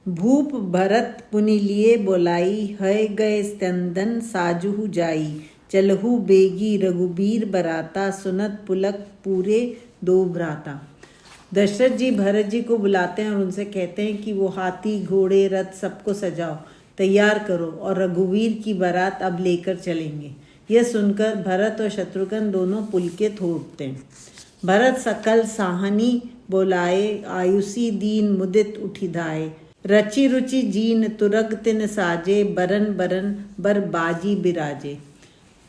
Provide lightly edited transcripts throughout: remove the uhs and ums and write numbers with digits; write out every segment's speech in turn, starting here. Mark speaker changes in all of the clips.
Speaker 1: भूप भरत पुनि लिए बोलाई, है गए स्तंदन साजुहु जाई। चलहु बेगी रघुबीर बराता, सुनत पुलक पूरे दो भ्राता। दशरथ जी भरत जी को बुलाते हैं और उनसे कहते हैं कि वो हाथी घोड़े रथ सबको सजाओ, तैयार करो और रघुवीर की बारात अब लेकर चलेंगे। यह सुनकर भरत और शत्रुघ्न दोनों पुलकित हो उठते हैं। भरत सकल साहनी बोलाए, आयुषी दीन मुदित उठिधाए। रचि रुचि जीन तुरग तिन साजे, बरन बरन बर बाजी बिराजे।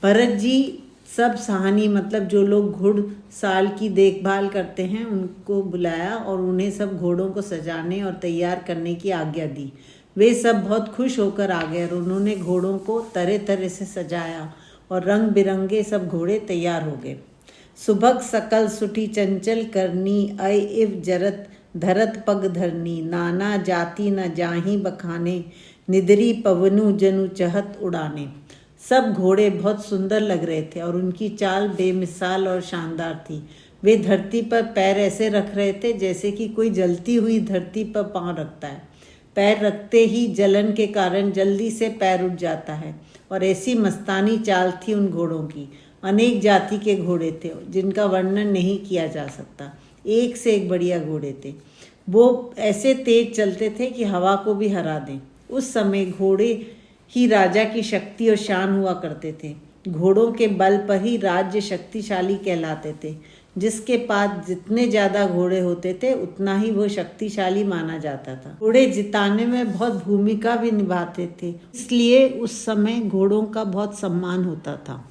Speaker 1: भरत जी सब साहनी मतलब जो लोग घुड़साल की देखभाल करते हैं उनको बुलाया और उन्हें सब घोड़ों को सजाने और तैयार करने की आज्ञा दी। वे सब बहुत खुश होकर आ गए और उन्होंने घोड़ों को तरह तरह से सजाया और रंग बिरंगे सब घोड़े तैयार हो गए। सुभग सकल सुठी चंचल करनी, अय इव जरत धरत पग धरनी। नाना जाति न जाहि बखाने, निदरी पवनु जनु चहत उड़ाने। सब घोड़े बहुत सुंदर लग रहे थे और उनकी चाल बेमिसाल और शानदार थी। वे धरती पर पैर ऐसे रख रहे थे जैसे कि कोई जलती हुई धरती पर पांव रखता है। पैर रखते ही जलन के कारण जल्दी से पैर उठ जाता है और ऐसी मस्तानी चाल थी उन घोड़ों की। अनेक जाति के घोड़े थे जिनका वर्णन नहीं किया जा सकता। एक से एक बढ़िया घोड़े थे। वो ऐसे तेज चलते थे कि हवा को भी हरा दें। उस समय घोड़े ही राजा की शक्ति और शान हुआ करते थे। घोड़ों के बल पर ही राज्य शक्तिशाली कहलाते थे। जिसके पास जितने ज़्यादा घोड़े होते थे उतना ही वो शक्तिशाली माना जाता था। घोड़े जिताने में बहुत भूमिका भी निभाते थे, इसलिए उस समय घोड़ों का बहुत सम्मान होता था।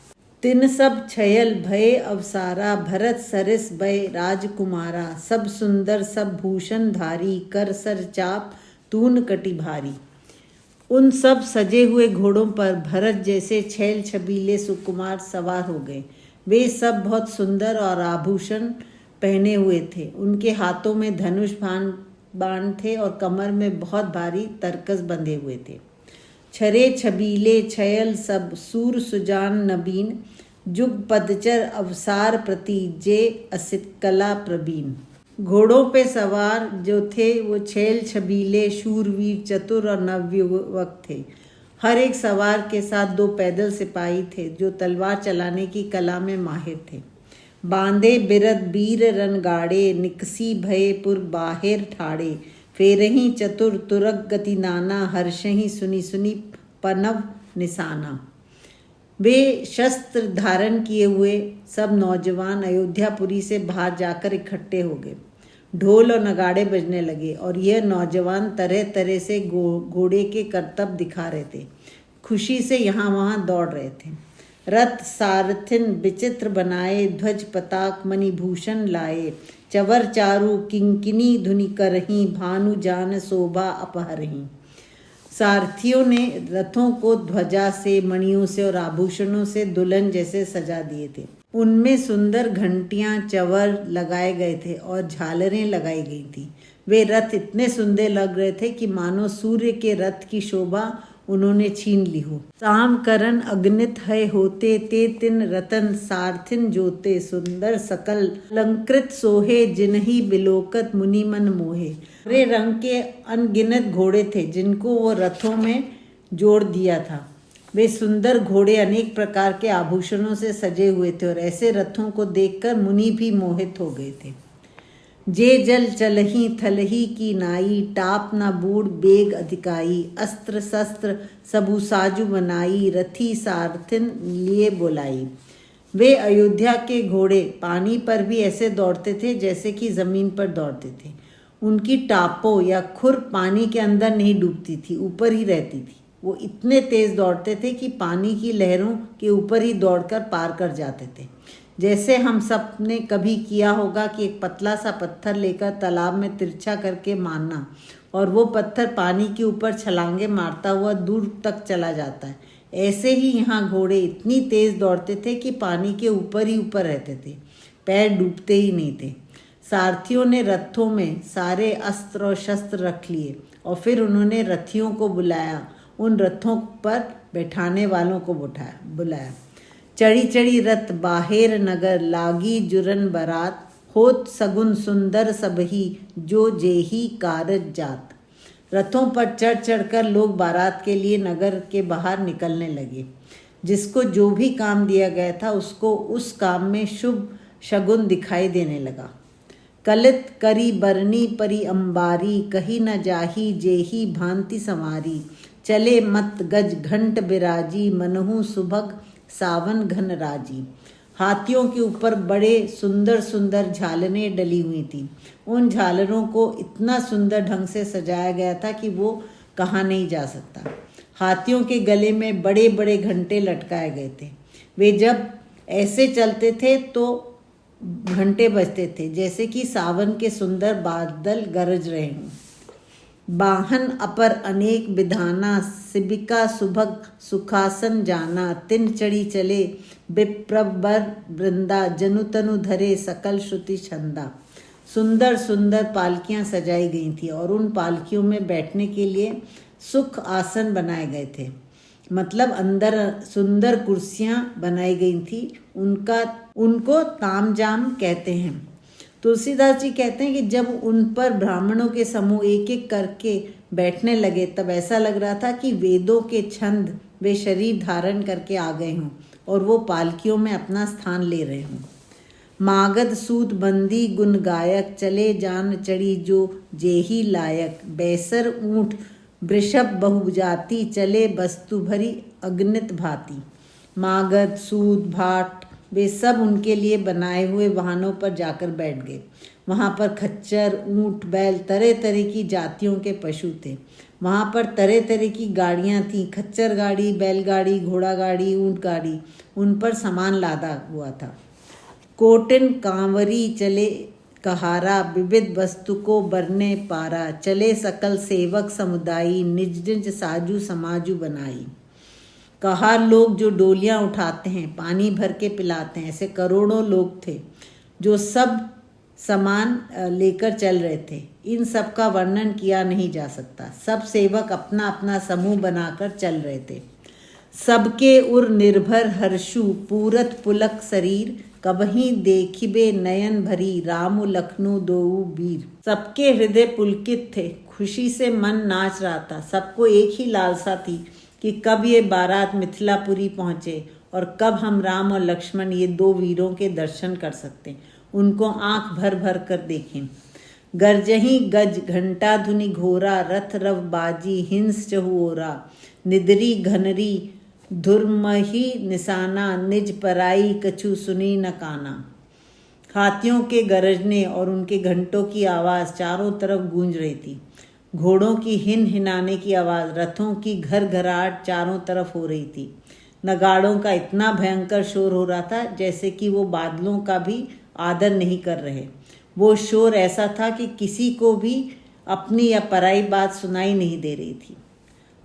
Speaker 1: तिन सब छयल भय अवसारा, भरत सरिस भय राजकुमारा। सब सुंदर सब भूषण धारी, कर सर चाप तून कटि भारी। उन सब सजे हुए घोड़ों पर भरत जैसे छैल छबीले सुकुमार सवार हो गए। वे सब बहुत सुंदर और आभूषण पहने हुए थे। उनके हाथों में धनुष बाण थे और कमर में बहुत भारी तरकस बंधे हुए थे। छरे छबीले छयल सब, सूर सुजान नबीन। जुग पदचर अवसार प्रति, जे असित कला प्रवीण। घोड़ों पे सवार जो थे वो छैल छबीले शूरवीर चतुर और नवयुवक थे। हर एक सवार के साथ 2 पैदल सिपाही थे जो तलवार चलाने की कला में माहिर थे। बांधे बिरद बीर रनगाड़े, निकसी भय पुर बाहिर ठाड़े। फेरही चतुर तुरग गति नाना, हर्षही सुनी सुनी पनव निशाना। वे शस्त्र धारण किए हुए सब नौजवान अयोध्यापुरी से बाहर जाकर इकट्ठे हो गए। ढोल और नगाड़े बजने लगे और यह नौजवान तरह तरह से घोड़े के करतब दिखा रहे थे। खुशी से यहाँ वहाँ दौड़ रहे थे। रथ सारथिन विचित्र बनाए, ध्वज पताक मणिभूषण लाए। चवर चारु किंकिनी धुनि करहीं, भानु जान शोभा अपहरहीं। सारथियों ने रथों को ध्वजा से, मणियों से और आभूषणों से दुल्हन जैसे सजा दिए थे। उनमें सुंदर घंटियां चवर लगाए गए थे और झालरें लगाई गई थी। वे रथ इतने सुंदर लग रहे थे कि मानो सूर्य के रथ की शोभा उन्होंने छीन ली हो। साम करन अग्नित है होते, ते तिन रतन सारथिन जोते। सुंदर सकल अलंकृत सोहे, जिन्ही बिलोकत मुनि मन मोहे। हरे रंग के अनगिनत घोड़े थे जिनको वो रथों में जोड़ दिया था। वे सुंदर घोड़े अनेक प्रकार के आभूषणों से सजे हुए थे और ऐसे रथों को देखकर मुनि भी मोहित हो गए थे। जे जल चलही थलही की नाई, टाप न बूढ़ बेग अधिकाई। अस्त्र शस्त्र सबु साजु बनाई, रथी सारथिन लिए बोलाई। वे अयोध्या के घोड़े पानी पर भी ऐसे दौड़ते थे जैसे कि जमीन पर दौड़ते थे। उनकी टापों या खुर पानी के अंदर नहीं डूबती थी, ऊपर ही रहती थी। वो इतने तेज दौड़ते थे कि पानी की लहरों के ऊपर ही दौड़कर पार कर जाते थे। जैसे हम सब ने कभी किया होगा कि एक पतला सा पत्थर लेकर तालाब में तिरछा करके मारना और वो पत्थर पानी के ऊपर छलांगे मारता हुआ दूर तक चला जाता है। ऐसे ही यहाँ घोड़े इतनी तेज दौड़ते थे कि पानी के ऊपर ही ऊपर रहते थे, पैर डूबते ही नहीं थे। सारथियों ने रथों में सारे अस्त्र और शस्त्र रख लिए और फिर उन्होंने रथियों को बुलाया। उन रथों पर बैठाने वालों को बुलाया। चढ़ी चढ़ी रथ बाहेर नगर, लागी जुरन बरात। होत सगुन सुंदर सबही, जो जेही कारज जात। रथों पर चढ़ चढ़कर लोग बारात के लिए नगर के बाहर निकलने लगे। जिसको जो भी काम दिया गया था उसको उस काम में शुभ शगुन दिखाई देने लगा। कलित करी बरनी परी अंबारी, कही न जाही जेही भांति संवारी। चले मत गज घंट बिराजी, मनहु सुभग सावन घन राजी। हाथियों के ऊपर बड़े सुंदर सुंदर झालरें डली हुई थी। उन झालरों को इतना सुंदर ढंग से सजाया गया था कि वो कहा नहीं जा सकता। हाथियों के गले में बड़े बड़े घंटे लटकाए गए थे। वे जब ऐसे चलते थे तो घंटे बजते थे जैसे कि सावन के सुंदर बादल गरज रहे हों। बाहन अपर अनेक विधाना, सिबिका सुभग सुखासन जाना। तिन चढ़ी चले विप्रवर वृंदा, जनु तनु धरे सकल श्रुति छंदा। सुंदर सुंदर पालकियां सजाई गई थी और उन पालकियों में बैठने के लिए सुख आसन बनाए गए थे। मतलब अंदर सुंदर कुर्सियां बनाई गई थी। उनको तामजाम कहते हैं। तुलसीदास जी कहते हैं कि जब उन पर ब्राह्मणों के समूह एक एक करके बैठने लगे तब ऐसा लग रहा था कि वेदों के छंद वे शरीर धारण करके आ गए हों और वो पालकियों में अपना स्थान ले रहे हों। मागध सूत बंदी गुण गायक, चले जान चढ़ी जो जेही लायक। बैसर ऊंट वृषभ बहुजाति, चले वस्तु भरी अगणित भांति। मागध सूत भाट वे सब उनके लिए बनाए हुए वाहनों पर जाकर बैठ गए। वहाँ पर खच्चर ऊंट बैल तरह तरह की जातियों के पशु थे। वहाँ पर तरह तरह की गाड़ियाँ थीं। खच्चर गाड़ी, बैलगाड़ी, घोड़ा गाड़ी, ऊंट गाड़ी, उन पर सामान लादा हुआ था। कोटिन कांवरी चले कहारा, विविध वस्तु को बरने पारा। चले सकल सेवक समुदायी, निज निज साजू समाजू बनाई। कहार लोग जो डोलियां उठाते हैं, पानी भर के पिलाते हैं, ऐसे करोड़ों लोग थे जो सब सामान लेकर चल रहे थे। इन सब का वर्णन किया नहीं जा सकता। सब सेवक अपना अपना समूह बनाकर चल रहे थे। सबके उर निर्भर हर्षु, पूरत पुलक शरीर। कबहीं देखिबे नयन भरी, राम लखनऊ दोऊ वीर। सबके हृदय पुलकित थे, खुशी से मन नाच रहा था। सबको एक ही लालसा थी कि कब ये बारात मिथिलापुरी पहुँचे और कब हम राम और लक्ष्मण ये दो वीरों के दर्शन कर सकते, उनको आंख भर भर कर देखें। गरजही गज घंटा धुनि घोरा, रथ रव बाजी हिंस चहुओरा। निदरी घनरी धुरमही निशाना, निज पराई कछु सुनी न काना। हाथियों के गरजने और उनके घंटों की आवाज़ चारों तरफ गूंज रही थी। घोड़ों की हिन हिनाने की आवाज़, रथों की घर घराहट चारों तरफ हो रही थी। नगाड़ों का इतना भयंकर शोर हो रहा था जैसे कि वो बादलों का भी आदर नहीं कर रहे। वो शोर ऐसा था कि किसी को भी अपनी या पराई बात सुनाई नहीं दे रही थी।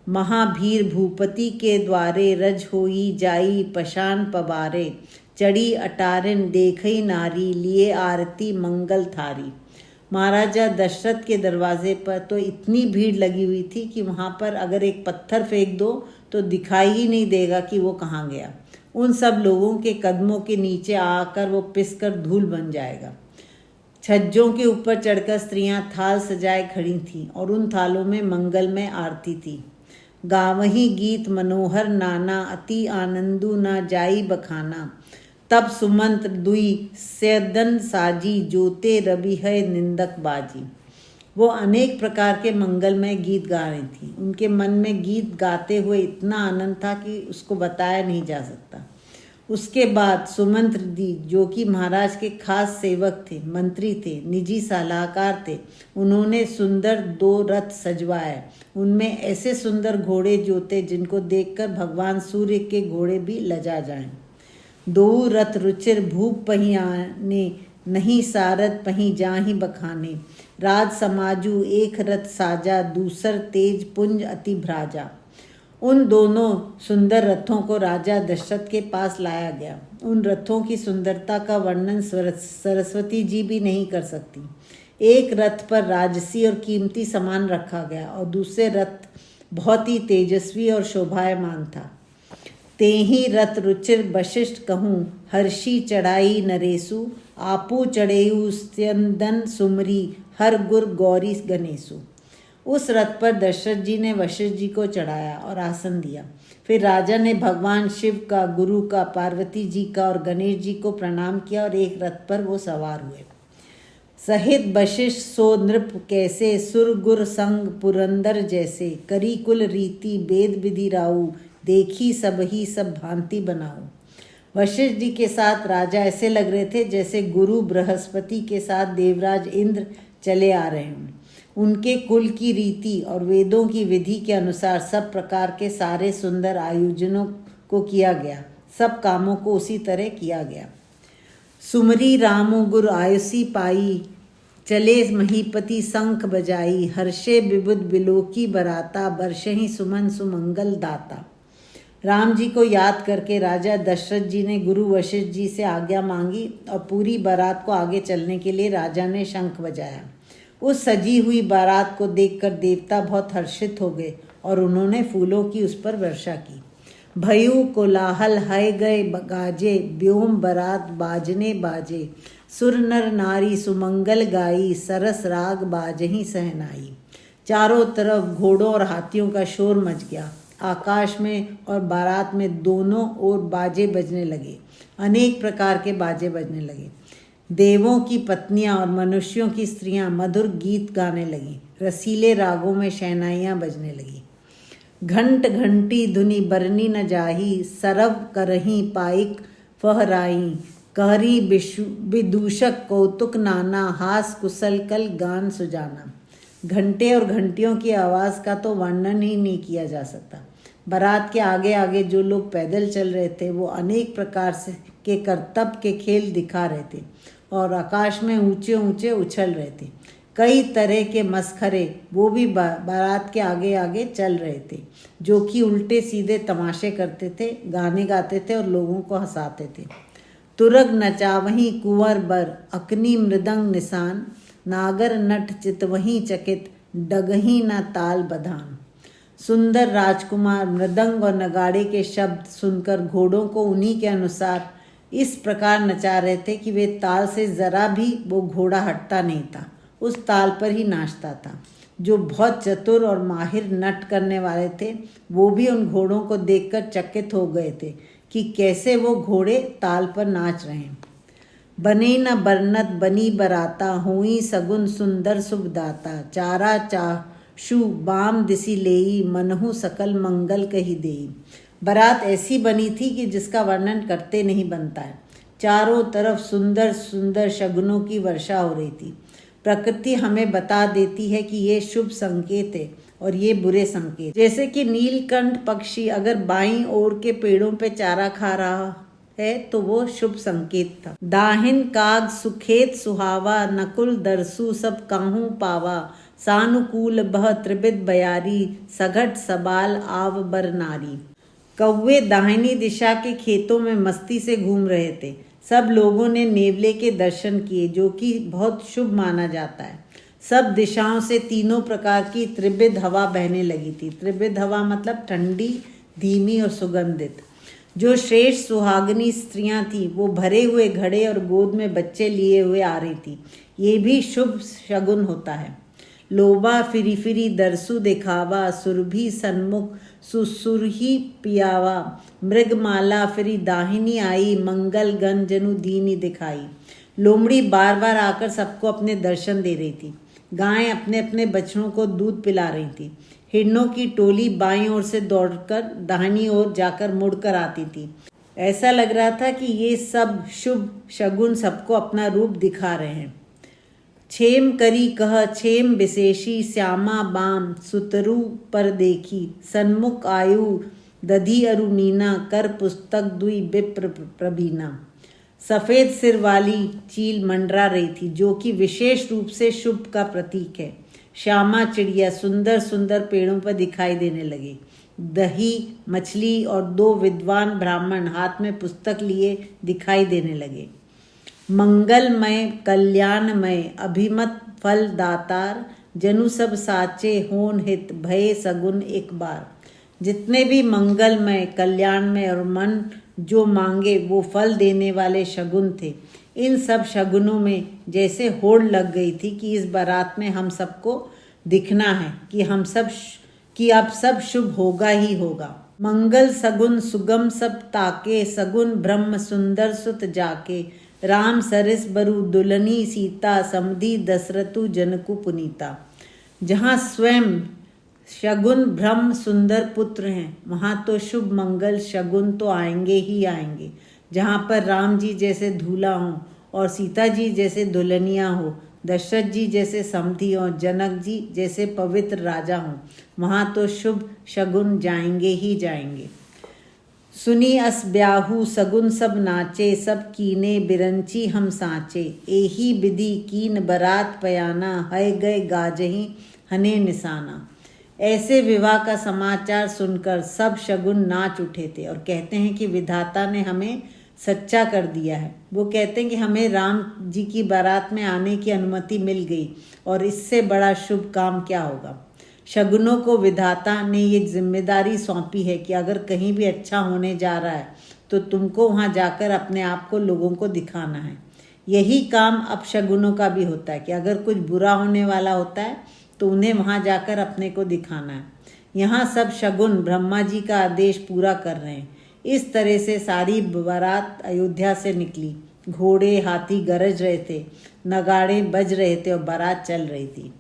Speaker 1: महाभीर भूपति के द्वारे, रज होई जाई पशान पबारे। चढ़ी अटारिन देखई नारी, लिए आरती मंगल थारी। महाराजा दशरथ के दरवाजे पर तो इतनी भीड़ लगी हुई थी कि वहाँ पर अगर एक पत्थर फेंक दो तो दिखाई ही नहीं देगा कि वो कहाँ गया। उन सब लोगों के कदमों के नीचे आकर वो पिसकर धूल बन जाएगा। छज्जों के ऊपर चढ़कर स्त्रियां थाल सजाए खड़ी थीं और उन थालों में मंगलमय आरती थी। गावही गीत मनोहर नाना, अति आनंदु ना जाई बखाना। तब सुमंत्र दुई सैदन साजी, जोते रवि है निंदक बाजी। वो अनेक प्रकार के मंगलमय गीत गा रही थी। उनके मन में गीत गाते हुए इतना आनंद था कि उसको बताया नहीं जा सकता। उसके बाद सुमंत्र दी, जो कि महाराज के खास सेवक थे, मंत्री थे, निजी सलाहकार थे, उन्होंने सुंदर 2 रथ सजवाए। उनमें ऐसे सुंदर घोड़े जोते जिनको देखकर भगवान सूर्य के घोड़े भी लजा जाएं। 2 रथ रुचिर भूप पही आने, नहीं सारद पही जाहि बखाने। राज समाजू एक रथ साजा, दूसर तेज पुंज अति भ्राजा। उन दोनों सुंदर रथों को राजा दशरथ के पास लाया गया। उन रथों की सुंदरता का वर्णन सरस्वती जी भी नहीं कर सकती। एक रथ पर राजसी और कीमती सामान रखा गया और दूसरे रथ बहुत ही तेजस्वी और शोभायमान था। तेहि रथ रुचिर वशिष्ठ कहूँ, हर्षी चढ़ाई नरेसु। आपू चढ़ेयु स्यंदन सुमरी, हर गुर गौरी गणेशु। उस रथ पर दशरथ जी ने वशिष्ठ जी को चढ़ाया और आसन दिया। फिर राजा ने भगवान शिव का, गुरु का, पार्वती जी का और गणेश जी को प्रणाम किया और एक रथ पर वो सवार हुए। सहित वशिष्ठ सो नृप कैसे, सुर गुर संग पुरंदर जैसे, करी कुल रीति वेद विधि राऊ, देखी सब ही सब भांति बनाओ। वशिष्ठ जी के साथ राजा ऐसे लग रहे थे जैसे गुरु बृहस्पति के साथ देवराज इंद्र चले आ रहे हों। उनके कुल की रीति और वेदों की विधि के अनुसार सब प्रकार के सारे सुंदर आयोजनों को किया गया, सब कामों को उसी तरह किया गया। सुमरी रामो गुर आयुषी पाई, चले महीपति शंख बजाई, हर्षे विबुध बिलोकी बराता, बरसहि सुमन सुमंगल दाता। राम जी को याद करके राजा दशरथ जी ने गुरु वशिष्ठ जी से आज्ञा मांगी और पूरी बारात को आगे चलने के लिए राजा ने शंख बजाया। उस सजी हुई बारात को देखकर देवता बहुत हर्षित हो गए और उन्होंने फूलों की उस पर वर्षा की। भयु कोलाहल है गए गाजे, व्योम बारात बाजने बाजे, सुर नर नारी सुमंगल गाई, सरस राग बाजही सहनाई। चारों तरफ घोड़ों और हाथियों का शोर मच गया। आकाश में और बारात में दोनों ओर बाजे बजने लगे, अनेक प्रकार के बाजे बजने लगे। देवों की पत्नियां और मनुष्यों की स्त्रियां मधुर गीत गाने लगीं, रसीले रागों में शहनाइयां बजने लगीं। घंट घंटी धुनि बरनी न जाही, सरव करही पाइक फहराई, कहरी विदूषक कौतुक नाना, हास कुशल कल गान सुजाना। घंटे और घंटियों की आवाज़ का तो वर्णन ही नहीं किया जा सकता। बारात के आगे आगे जो लोग पैदल चल रहे थे वो अनेक प्रकार से के करतब के खेल दिखा रहे थे और आकाश में ऊंचे ऊंचे उछल रहे थे। कई तरह के मस्खरे वो भी बारात के आगे आगे चल रहे थे, जो कि उल्टे सीधे तमाशे करते थे, गाने गाते थे और लोगों को हंसाते थे। तुरग नचावही कुंवर बर, अकनी मृदंग निशान, नागर नट चितवही चकित, डगही न ताल बधान। सुंदर राजकुमार मृदंग और नगाड़े के शब्द सुनकर घोड़ों को उन्हीं के अनुसार इस प्रकार नचा रहे थे कि वे ताल से जरा भी वो घोड़ा हटता नहीं था, उस ताल पर ही नाचता था। जो बहुत चतुर और माहिर नट करने वाले थे वो भी उन घोड़ों को देखकर चकित हो गए थे कि कैसे वो घोड़े ताल पर नाच रहे हैं। बने न बरनत बनी बराता, हुई सगुन सुंदर सुभदाता, चारा चाशु बाम दिसी लेई, मनहु सकल मंगल कही देई। बारात ऐसी बनी थी कि जिसका वर्णन करते नहीं बनता है। चारों तरफ सुंदर सुंदर शगुनों की वर्षा हो रही थी। प्रकृति हमें बता देती है कि ये शुभ संकेत है और ये बुरे संकेत। जैसे कि नीलकंठ पक्षी अगर बाईं ओर के पेड़ों पे चारा खा रहा है तो वो शुभ संकेत था। दाहिन काग सुखेत सुहावा, नकुल दरसु सब काहू पावा, सानुकूल बह त्रिबिद बयारी, सघट सबाल आव बर नारी। कौवे दाहिनी दिशा के खेतों में मस्ती से घूम रहे थे। सब लोगों ने नेवले के दर्शन किए, जो कि बहुत शुभ माना जाता है। सब दिशाओं से तीनों प्रकार की त्रिबिद हवा बहने लगी थी। त्रिबिद हवा मतलब ठंडी, धीमी और सुगंधित। जो श्रेष्ठ सुहागनी स्त्रियां थीं वो भरे हुए घड़े और गोद में बच्चे लिए हुए आ रही थी। ये भी शुभ शगुन होता है। लोबा फिरी फिरी दरसु दिखावा, सुरभि सन्मुख सुसुरही पियावा, मृगमाला फिरी दाहिनी आई, मंगल गण जनु दीनी दिखाई। लोमड़ी बार बार आकर सबको अपने दर्शन दे रही थी। गायें अपने अपने बछड़ों को दूध पिला रही थी। हिरणों की टोली बाईं ओर से दौड़कर दाहिनी ओर जाकर मुड़कर आती थी। ऐसा लग रहा था कि ये सब शुभ शगुन सबको अपना रूप दिखा रहे हैं। छेम करी कह छेम विशेषी, श्यामा बाम सुतरु पर देखी, सन्मुख आयु दधी अरुणीना, कर पुस्तक दुई विप्र प्रबीना। सफ़ेद सिर वाली चील मंडरा रही थी, जो कि विशेष रूप से शुभ का प्रतीक है। श्यामा चिड़िया सुंदर सुंदर पेड़ों पर दिखाई देने लगी। दही मछली और दो विद्वान ब्राह्मण हाथ में पुस्तक लिए दिखाई देने लगे। मंगलमय कल्याणमय अभिमत फल दातार, जनु सब साचे होन हित, भय सगुन एक बार। जितने भी मंगलमय कल्याणमय और मन जो मांगे वो फल देने वाले शगुन थे। इन सब शगुनों में जैसे होड़ लग गई थी कि इस बारात में हम सबको दिखना है कि अब सब शुभ होगा ही होगा। मंगल सगुन सुगम सब ताके, सगुन ब्रह्म सुंदर सुत जाके, राम सरिस बरु दुलनी सीता, समधी दशरथु जनकु पुनीता। जहाँ स्वयं शगुन ब्रह्म सुंदर पुत्र हैं, वहाँ तो शुभ मंगल शगुन तो आएंगे ही आएंगे। जहाँ पर राम जी जैसे दूल्हा हों और सीता जी जैसे दुल्हनिया हो, दशरथ जी जैसे समधी हों, जनक जी जैसे पवित्र राजा हों, वहाँ तो शुभ शगुन जाएंगे ही जाएंगे। सुनी अस ब्याहू सगुन सब नाचे, सब कीने बिरंची हम साँचे, एही विधि कीन बरात पयाना, है गए गाजही हने निशाना। ऐसे विवाह का समाचार सुनकर सब शगुन नाच उठे थे और कहते हैं कि विधाता ने हमें सच्चा कर दिया है। वो कहते हैं कि हमें राम जी की बारात में आने की अनुमति मिल गई और इससे बड़ा शुभ काम क्या होगा। शगुनों को विधाता ने ये जिम्मेदारी सौंपी है कि अगर कहीं भी अच्छा होने जा रहा है तो तुमको वहाँ जाकर अपने आप को लोगों को दिखाना है। यही काम अब शगुनों का भी होता है कि अगर कुछ बुरा होने वाला होता है तो उन्हें वहाँ जाकर अपने को दिखाना है। यहाँ सब शगुन ब्रह्मा जी का आदेश पूरा कर रहे हैं। इस तरह से सारी बारात अयोध्या से निकली। घोड़े हाथी गरज रहे थे, नगाड़े बज रहे थे और बारात चल रही थी।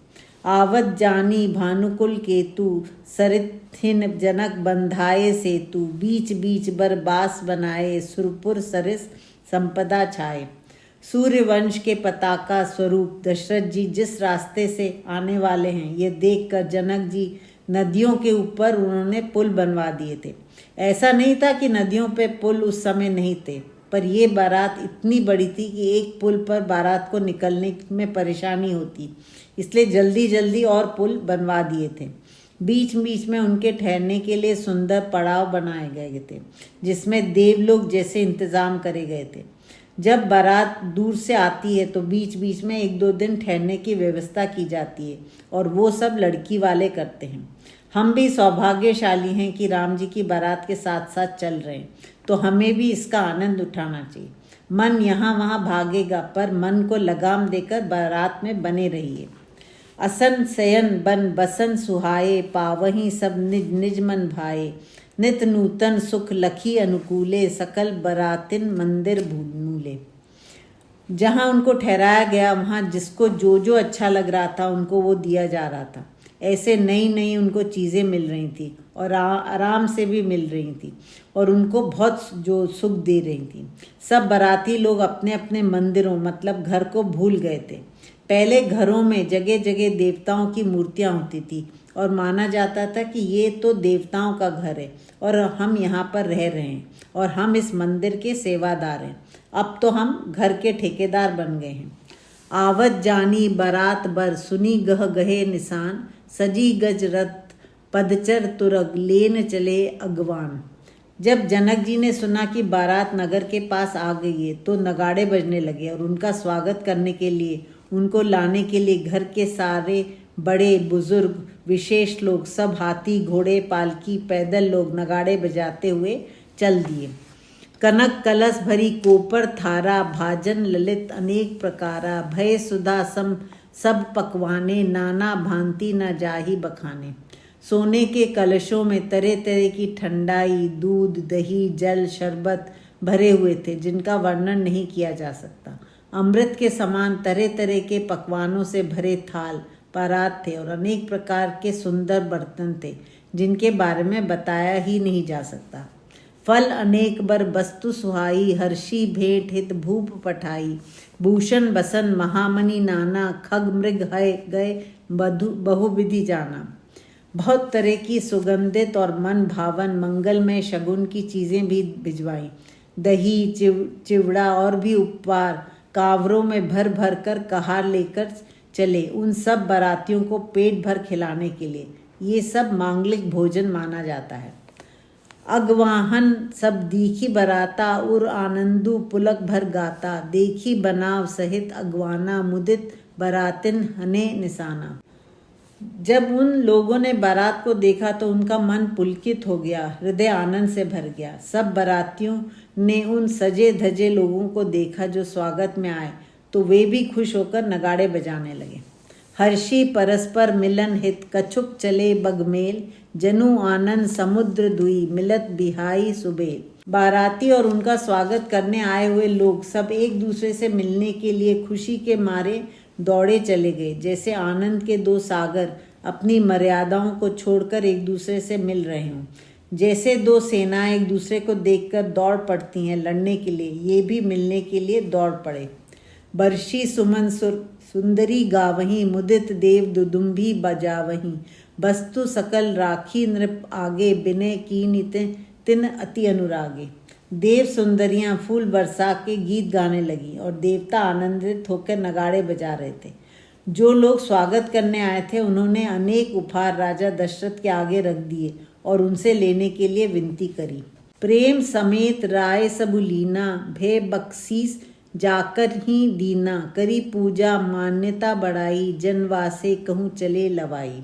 Speaker 1: आवत जानी भानुकुल केतु, सरिथिन जनक बंधाए सेतु, बीच बीच बर बास बनाए, सुरपुर सरिस संपदा छाए। सूर्यवंश के पताका स्वरूप दशरथ जी जिस रास्ते से आने वाले हैं, ये देखकर जनक जी नदियों के ऊपर उन्होंने पुल बनवा दिए थे। ऐसा नहीं था कि नदियों पे पुल उस समय नहीं थे, पर ये बारात इतनी बड़ी थी कि एक पुल पर बारात को निकलने में परेशानी होती, इसलिए जल्दी जल्दी और पुल बनवा दिए थे। बीच बीच में उनके ठहरने के लिए सुंदर पड़ाव बनाए गए थे, जिसमें देवलोक जैसे इंतजाम करे गए थे। जब बारात दूर से आती है तो बीच बीच में 1-2 दिन ठहरने की व्यवस्था की जाती है और वो सब लड़की वाले करते हैं। हम भी सौभाग्यशाली हैं कि राम जी की बारात के साथ साथ चल रहे हैं, तो हमें भी इसका आनंद उठाना चाहिए। मन यहाँ वहाँ भागेगा, पर मन को लगाम देकर बारात में बने रहिए। असन शयन बन बसन सुहाए, पावहीं सब निज निज मन भाए, नित नूतन सुख लखी अनुकूले, सकल बरातिन मंदिर भूले। जहाँ उनको ठहराया गया वहाँ जिसको जो जो अच्छा लग रहा था उनको वो दिया जा रहा था। ऐसे नई नई उनको चीज़ें मिल रही थी और आराम से भी मिल रही थी और उनको बहुत जो सुख दे रही थी। सब बाराती लोग अपने अपने मंदिरों मतलब घर को भूल गए थे। पहले घरों में जगह जगह देवताओं की मूर्तियाँ होती थी और माना जाता था कि ये तो देवताओं का घर है और हम यहाँ पर रह रहे हैं और हम इस मंदिर के सेवादार हैं। अब तो हम घर के ठेकेदार बन गए हैं। आवत जानी बारात बर, सुनी गह गहे निशान, सजी गज रथ पदचर तुरग, लेन चले अगवान। जब जनक जी ने सुना कि बारात नगर के पास आ गई है तो नगाड़े बजने लगे और उनका स्वागत करने के लिए, उनको लाने के लिए घर के सारे बड़े बुजुर्ग विशेष लोग सब हाथी घोड़े पालकी पैदल लोग नगाड़े बजाते हुए चल दिए। कनक कलश भरी कोपर थारा, भाजन ललित अनेक प्रकारा, भय सुधा सब पकवाने, नाना भांति न जाही बखाने। सोने के कलशों में तरह तरह की ठंडाई, दूध, दही, जल, शरबत भरे हुए थे जिनका वर्णन नहीं किया जा सकता। अमृत के समान तरह तरह के पकवानों से भरे थाल परात थे और अनेक प्रकार के सुंदर बर्तन थे जिनके बारे में बताया ही नहीं जा सकता। फल अनेक बर वस्तु सुहाई, हर्षी भेंट हित भूप पठाई, भूषण बसन महामणि नाना, खग मृग है गए बहुविधि जाना। बहुत तरह की सुगंधित और मन भावन मंगलमय शगुन की चीज़ें भी भिजवाई। दही, चिवड़ा और भी उपहार कावरों में भर भर कर कहार लेकर चले उन सब बारातियों को पेट भर खिलाने के लिए। ये सब मांगलिक भोजन माना जाता है। अगवाहन सब दीखी बराता, उर आनंदु पुलक भर गाता, देखी बनाव सहित अगवाना, मुदित बरातिन हने निशाना। जब उन लोगों ने बारात को देखा तो उनका मन पुलकित हो गया, हृदय आनंद से भर गया। सब बारातियों ने उन सजे धजे लोगों को देखा जो स्वागत में आए तो वे भी खुश होकर नगाड़े बजाने लगे। हर्षी परस्पर मिलन हित, कछुक चले बगमेल, जनु आनंद समुद्र दुई, मिलत बिहाई सुबेल। बाराती और उनका स्वागत करने आए हुए लोग सब एक दूसरे से मिलने के लिए खुशी के मारे दौड़े चले गए, जैसे आनंद के दो सागर अपनी मर्यादाओं को छोड़कर एक दूसरे से मिल रहे हों। जैसे दो सेनाएं एक दूसरे को देखकर दौड़ पड़ती हैं लड़ने के लिए, ये भी मिलने के लिए दौड़ पड़े। बर्षी सुमन सुंदरी गावहीं, मुदित देव दुदुम्भी बजावहीं, वस्तु सकल राखी नृप आगे, बिनय कीन तिन अति अनुरागे। देव सुंदरियां फूल बरसा के गीत गाने लगी और देवता आनंदित होकर नगाड़े बजा रहे थे। जो लोग स्वागत करने आए थे उन्होंने अनेक उपहार राजा दशरथ के आगे रख दिए और उनसे लेने के लिए विनती करी। प्रेम समेत राय सबु लीना, भय बख्शीस जाकर ही दीना, करी पूजा मान्यता बढ़ाई, जनवासे कहूँ चले लवाई।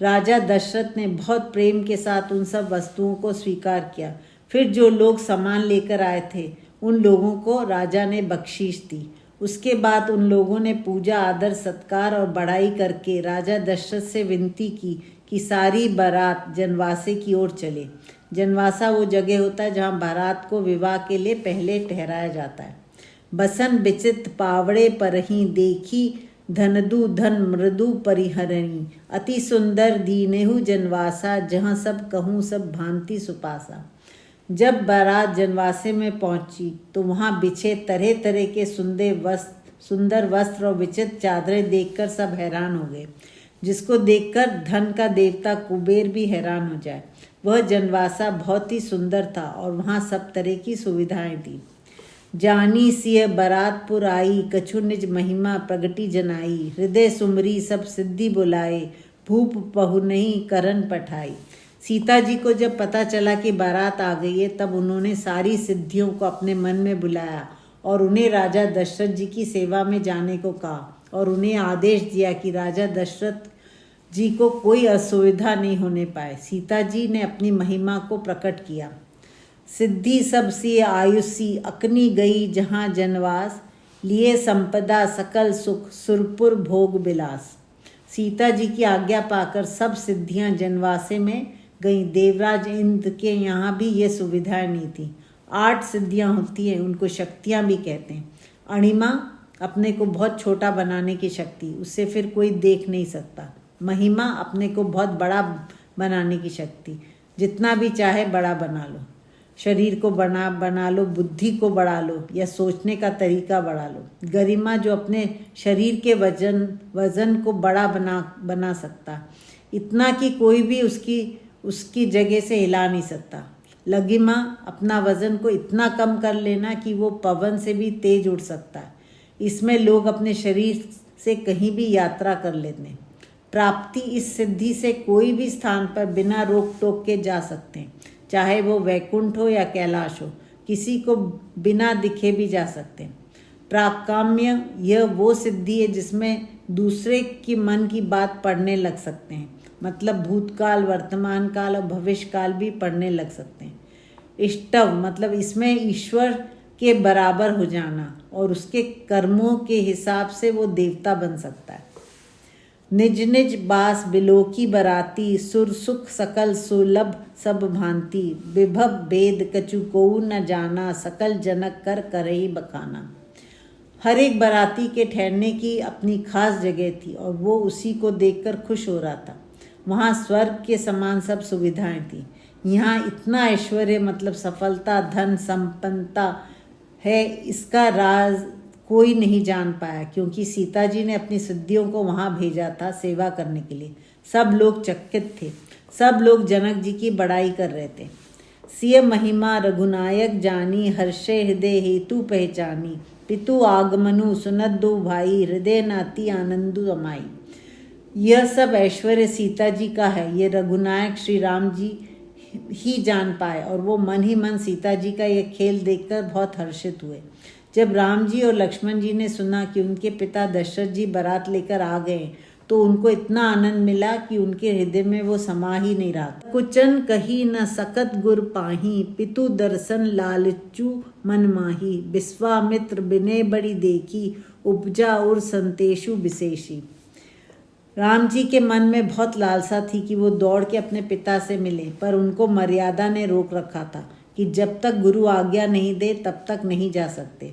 Speaker 1: राजा दशरथ ने बहुत प्रेम के साथ उन सब वस्तुओं को स्वीकार किया। फिर जो लोग सामान लेकर आए थे उन लोगों को राजा ने बख्शीश दी। उसके बाद उन लोगों ने पूजा आदर सत्कार और बढ़ाई करके राजा दशरथ से विनती की कि सारी बारात जनवासे की ओर चले। जनवासा वो जगह होता है जहाँ बारात को विवाह के लिए पहले ठहराया जाता है। बसन बिचित पावड़े परही, देखी धनदु धन मृदु परिहरणी, अति सुंदर दीनेहु जनवासा, जहाँ सब कहूँ सब भांति सुपासा। जब बारात जनवासे में पहुंची तो वहाँ बिछे तरह तरह के सुंदर वस्त्र और विचित्र चादरें देखकर सब हैरान हो गए, जिसको देखकर धन का देवता कुबेर भी हैरान हो जाए। वह जनवासा बहुत ही सुंदर था और वहाँ सब तरह की सुविधाएं थी। जानी सिय बरातपुर आई, कछु निज महिमा प्रगति जनाई, हृदय सुमरी सब सिद्धि बुलाए, भूप पहुनहि करन पठाई। सीता जी को जब पता चला कि बारात आ गई है तब उन्होंने सारी सिद्धियों को अपने मन में बुलाया और उन्हें राजा दशरथ जी की सेवा में जाने को कहा और उन्हें आदेश दिया कि राजा दशरथ जी को कोई असुविधा नहीं होने पाए। सीता जी ने अपनी महिमा को प्रकट किया। सिद्धि सब सी आयुषी, अकनी गई जहाँ जनवास, लिए संपदा सकल सुख, सुरपुर भोग बिलास। सीता जी की आज्ञा पाकर सब सिद्धियां जनवासे में गईं। देवराज इंद्र के यहाँ भी ये सुविधाएं नहीं थी। 8 सिद्धियां होती हैं, उनको शक्तियां भी कहते हैं। अणिमा अपने को बहुत छोटा बनाने की शक्ति, उससे फिर कोई देख नहीं सकता। महिमा अपने को बहुत बड़ा बनाने की शक्ति, जितना भी चाहे बड़ा बना लो। शरीर को बना लो, बुद्धि को बढ़ा लो या सोचने का तरीका बढ़ा लो। गरिमा जो अपने शरीर के वजन को बड़ा बना सकता, इतना कि कोई भी उसकी जगह से हिला नहीं सकता। लगिमा अपना वजन को इतना कम कर लेना कि वो पवन से भी तेज उड़ सकता है। इसमें लोग अपने शरीर से कहीं भी यात्रा कर लेते हैं। प्राप्ति इस सिद्धि से कोई भी स्थान पर बिना रोक टोक के जा सकते हैं, चाहे वो वैकुंठ हो या कैलाश हो, किसी को बिना दिखे भी जा सकते हैं। प्राकाम्य यह वो सिद्धि है जिसमें दूसरे की मन की बात पढ़ने लग सकते हैं, मतलब भूतकाल, वर्तमान काल और भविष्य काल भी पढ़ने लग सकते हैं। इष्टव मतलब इसमें ईश्वर के बराबर हो जाना और उसके कर्मों के हिसाब से वो देवता बन सकता है। निज निज बास बिलोकी बराती, सुर सुख सकल सुलभ सब भांति, विभव भेद कछु को न जाना, सकल जनक कर करई बखाना। हर एक बराती के ठहरने की अपनी खास जगह थी और वो उसी को देखकर खुश हो रहा था। वहाँ स्वर्ग के समान सब सुविधाएं थी। यहाँ इतना ऐश्वर्य मतलब सफलता, धन, संपन्नता है, इसका राज कोई नहीं जान पाया, क्योंकि सीता जी ने अपनी सिद्धियों को वहाँ भेजा था सेवा करने के लिए। सब लोग चकित थे, सब लोग जनक जी की बड़ाई कर रहे थे। सिय महिमा रघुनायक जानी, हर्षे हृदय हेतु पहचानी, पितु आगमनु सुनत दो भाई, हृदय नाती आनंदु अमाई। यह सब ऐश्वर्य सीता जी का है, ये रघुनायक श्री राम जी ही जान पाए और वो मन ही मन सीता जी का यह खेल देखकर बहुत हर्षित हुए। जब राम जी और लक्ष्मण जी ने सुना कि उनके पिता दशरथ जी बारात लेकर आ गए तो उनको इतना आनंद मिला कि उनके हृदय में वो समा ही नहीं रहा। कुचन कही न सकत गुर पाही, पितु दर्शन लालचू मन माही, विश्वामित्र बिने बड़ी देखी, उपजा उर संतेषु विशेषी। राम जी के मन में बहुत लालसा थी कि वो दौड़ के अपने पिता से मिले, पर उनको मर्यादा ने रोक रखा था कि जब तक गुरु आज्ञा नहीं दे तब तक नहीं जा सकते।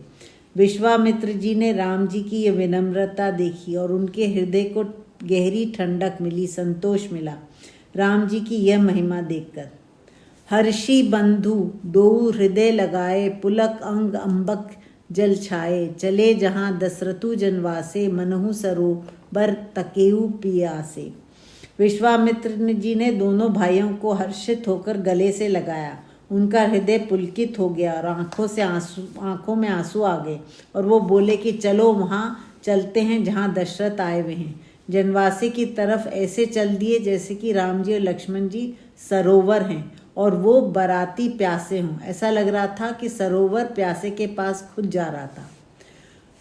Speaker 1: विश्वामित्र जी ने राम जी की ये विनम्रता देखी और उनके हृदय को गहरी ठंडक मिली, संतोष मिला राम जी की यह महिमा देखकर। हर्षी बंधु दो हृदय लगाए, पुलक अंग अंबक जल छाए, चले जहाँ दशरथु जनवासे, मनहु सरोवर तकेऊ पियासे। विश्वामित्र जी ने दोनों भाइयों को हर्षित होकर गले से लगाया। उनका हृदय पुलकित हो गया और आंखों में आंसू आ गए और वो बोले कि चलो वहाँ चलते हैं जहाँ दशरथ आए हुए हैं। जनवासी की तरफ ऐसे चल दिए जैसे कि राम जी और लक्ष्मण जी सरोवर हैं और वो बराती प्यासे हों। ऐसा लग रहा था कि सरोवर प्यासे के पास खुद जा रहा था।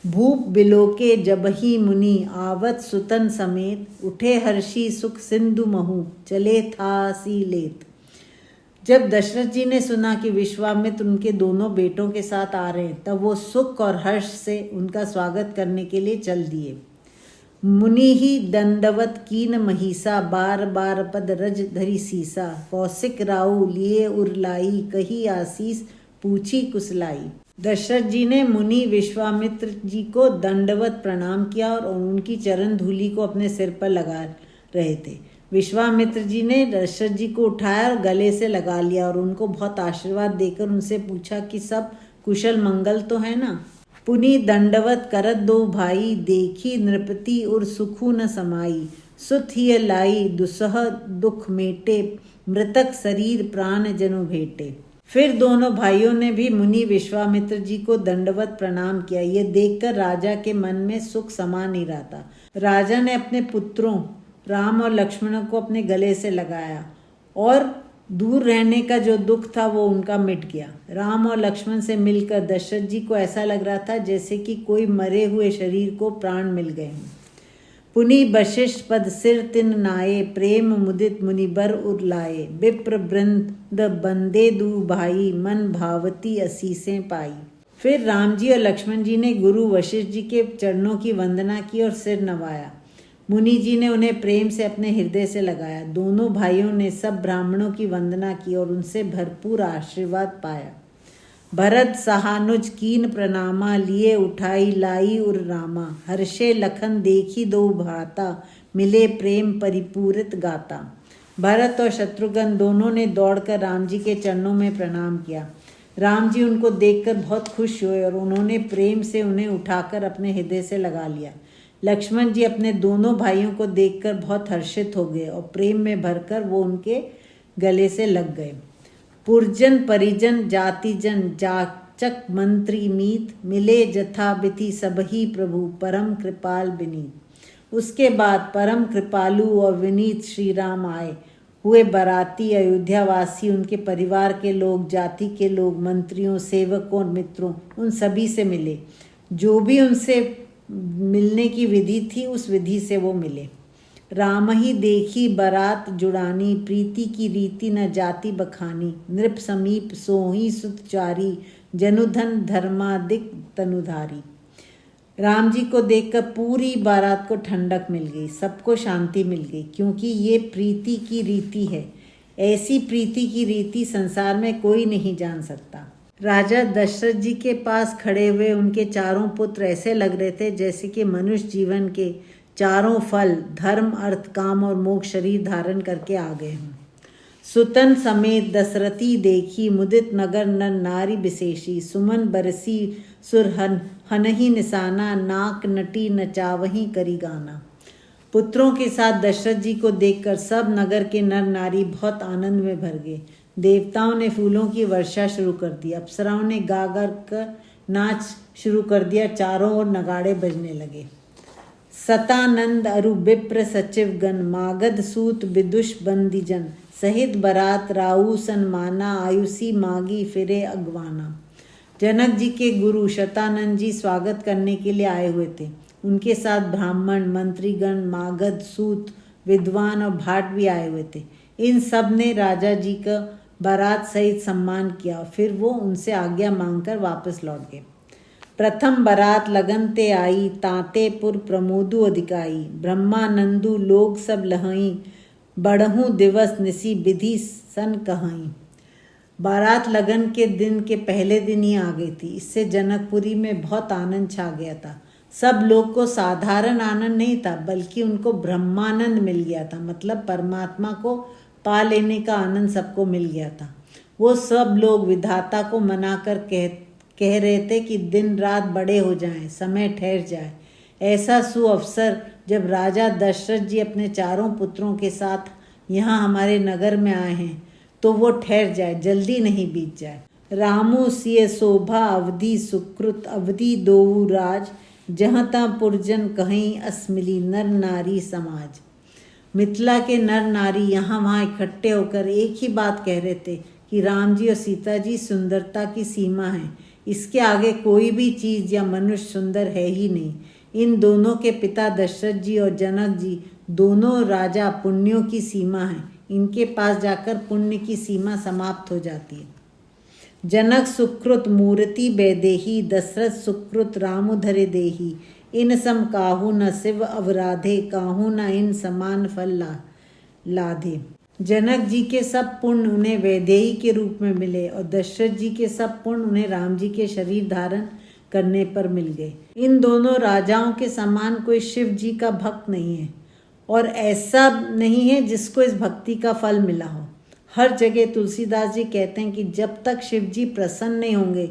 Speaker 1: भूप बिलोके जबहि मुनि, आवत सुतन समेत, उठे हर्षी सुख सिंधु महु, चले था सी लेत। जब दशरथ जी ने सुना कि विश्वामित्र उनके दोनों बेटों के साथ आ रहे हैं, तब वो सुख और हर्ष से उनका स्वागत करने के लिए चल दिए। मुनि ही दंडवत कीन महिषा, बार बार पद रज धरी सीसा, कौशिक राउ लिए उरलाई, कही आशीष पूछी कुशलाई। दशरथ जी ने मुनि विश्वामित्र जी को दंडवत प्रणाम किया और उनकी चरण धूलि को अपने सिर पर लगा रहे थे। विश्वामित्र जी ने दशरथ जी को उठाया और गले से लगा लिया और उनको बहुत आशीर्वाद देकर उनसे पूछा कि सब कुशल मंगल तो है ना। पुनि दंडवत करत दो भाई, देखी नृपति उर सुखु न समाई, सुत ही लाई दुसह दुख मेटे, मृतक शरीर प्राण जनु भेटे। फिर दोनों भाइयों ने भी मुनि विश्वामित्र जी को दंडवत प्रणाम किया। ये देखकर राजा के मन में सुख समा नहीं रहा था। राजा ने अपने पुत्रों राम और लक्ष्मण को अपने गले से लगाया और दूर रहने का जो दुख था वो उनका मिट गया। राम और लक्ष्मण से मिलकर दशरथ जी को ऐसा लग रहा था जैसे कि कोई मरे हुए शरीर को प्राण मिल गए हों। पुनि वशिष्ठ पद सिर तिन नाये, प्रेम मुदित मुनिबर उरलाए, विप्र वृंद बंदे दू भाई, मन भावती असीसें पाई। फिर राम जी और लक्ष्मण जी ने गुरु वशिष्ठ जी के चरणों की वंदना की और सिर नवाया। मुनि जी ने उन्हें प्रेम से अपने हृदय से लगाया। दोनों भाइयों ने सब ब्राह्मणों की वंदना की और उनसे भरपूर आशीर्वाद पाया। भरत सहानुज कीन प्रणामा, लिए उठाई लाई उर रामा, हर्षे लखन देखी दो भ्राता, मिले प्रेम परिपूरित गाता। भरत और शत्रुघ्न दोनों ने दौड़कर राम जी के चरणों में प्रणाम किया। राम जी उनको देखकर बहुत खुश हुए और उन्होंने प्रेम से उन्हें उठाकर अपने हृदय से लगा लिया। लक्ष्मण जी अपने दोनों भाइयों को देखकर बहुत हर्षित हो गए और प्रेम में भरकर वो उनके गले से लग गए। पुरजन परिजन जातिजन जाचक मंत्री मीत, मिले जथाबिति सबही प्रभु, परम कृपाल विनीत। उसके बाद परम कृपालु और विनीत श्री राम आए हुए बराती अयोध्यावासी, उनके परिवार के लोग, जाति के लोग, मंत्रियों, सेवकों और मित्रों, उन सभी से मिले। जो भी उनसे मिलने की विधि थी उस विधि से वो मिले। राम ही देखी बरात जुड़ानी, प्रीति की रीति न जाति बखानी, नृप समीप सोही सुतचारी, जनुधन धर्मादिक तनुधारी। राम जी को देखकर पूरी बारात को ठंडक मिल गई, सबको शांति मिल गई, क्योंकि ये प्रीति की रीति है। ऐसी प्रीति की रीति संसार में कोई नहीं जान सकता। राजा दशरथ जी के पास खड़े हुए उनके चारों पुत्र ऐसे लग रहे थे जैसे कि मनुष्य जीवन के चारों फल धर्म, अर्थ, काम और मोक्ष शरीर धारण करके आ गए हों। सुतन समेत दशरथी देखी, मुदित नगर नर नारी विशेषी, सुमन बरसी सुरहन हनहि निशाना, नाक नटी नचावही करी गाना। पुत्रों के साथ दशरथ जी को देखकर सब नगर के नर नारी बहुत आनंद में भर गए। देवताओं ने फूलों की वर्षा शुरू कर दी, अप्सराओं ने गा गा कर नाच शुरू कर दिया, चारों ओर नगाड़े बजने लगे। सतानंद अरु विप्र सचिव गण, मागध सूत विदुष बंदीजन, सहित बरात राऊ सन्माना, आयुषी मागी फिरे अगवाना। जनक जी के गुरु शतानंद जी स्वागत करने के लिए आए हुए थे। उनके साथ ब्राह्मण, मंत्रीगण, मागध, सूत, विद्वान और भाट भी आए हुए थे। इन सब ने राजा जी का बारात सहित सम्मान किया। फिर वो उनसे आज्ञा मांगकर वापस लौट गए। प्रथम बरात लगन ते आई, ताते पुर प्रमोदु अधिकाई। ब्रह्मानंदु लोग सब लहई, बढ़हूँ दिवस निसी विधि सन कहाई। बारात लगन के दिन के पहले दिन ही आ गई थी। इससे जनकपुरी में बहुत आनंद छा गया था। सब लोग को साधारण आनंद नहीं था, बल्कि उनको ब्रह्मानंद मिल गया था। मतलब परमात्मा को पा लेने का आनंद सबको मिल गया था। वो सब लोग विधाता को मनाकर कह रहे थे कि दिन रात बड़े हो जाएं, समय ठहर जाए। ऐसा सुअवसर जब राजा दशरथ जी अपने चारों पुत्रों के साथ यहाँ हमारे नगर में आए हैं, तो वो ठहर जाए, जल्दी नहीं बीत जाए। रामू सिय शोभा अवधि सुकृत, अवधि दोऊ राज, जहाँ ता पुरजन कहीं असमिली नर नारी समाज। मिथिला के नर नारी यहाँ वहाँ इकट्ठे होकर एक ही बात कह रहे थे कि राम जी और सीता जी सुंदरता की सीमा है। इसके आगे कोई भी चीज़ या मनुष्य सुंदर है ही नहीं। इन दोनों के पिता दशरथ जी और जनक जी दोनों राजा पुण्यों की सीमा है। इनके पास जाकर पुण्य की सीमा समाप्त हो जाती है। जनक सुकृत मूर्ति वैदेही, दशरथ सुकृत रामु धरे देही। इन सम काहू न शिव अवराधे, काहू न इन समान फल लाधे। जनक जी के सब पुण्य उन्हें वैदेही के रूप में मिले और दशरथ जी के सब पुण्य उन्हें राम जी के शरीर धारण करने पर मिल गए। इन दोनों राजाओं के समान कोई शिव जी का भक्त नहीं है, और ऐसा नहीं है जिसको इस भक्ति का फल मिला हो। हर जगह तुलसीदास जी कहते हैं कि जब तक शिव जी प्रसन्न नहीं होंगे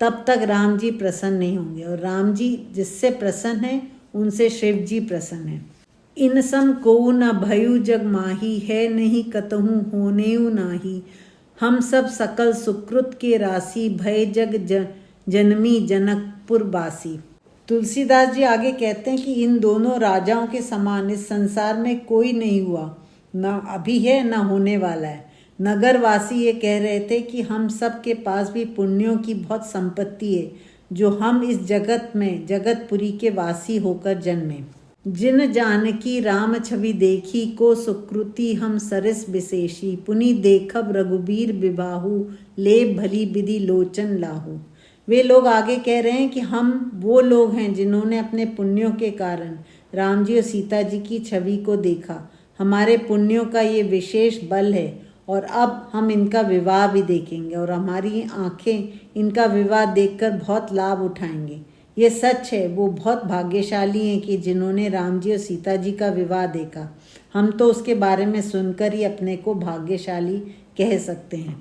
Speaker 1: तब तक राम जी प्रसन्न नहीं होंगे, और राम जी जिससे प्रसन्न है उनसे शिव जी प्रसन्न है। इन सम कोउ न भयु जग माही, है नहीं कतहु होनेउ नाही। हम सब सकल सुकृत के राशि, भय जग जनमी जनकपुर बासी। तुलसीदास जी आगे कहते हैं कि इन दोनों राजाओं के समान इस संसार में कोई नहीं हुआ, ना अभी है ना होने वाला है। नगरवासी ये कह रहे थे कि हम सब के पास भी पुण्यों की बहुत संपत्ति है, जो हम इस जगत में जगतपुरी के वासी होकर जन्मे। जिन जानकी राम छवि देखी, को सुकृति हम सरिस विशेषी। पुनि देखब रघुबीर विबाहु, ले भली विधि लोचन लाहू। वे लोग आगे कह रहे हैं कि हम वो लोग हैं जिन्होंने अपने पुण्यों के कारण राम जी और सीता जी की छवि को देखा। हमारे पुण्यों का ये विशेष बल है, और अब हम इनका विवाह भी देखेंगे, और हमारी आंखें इनका विवाह देखकर बहुत लाभ उठाएंगे। ये सच है, वो बहुत भाग्यशाली हैं कि जिन्होंने राम जी और सीता जी का विवाह देखा। हम तो उसके बारे में सुनकर ही अपने को भाग्यशाली कह सकते हैं।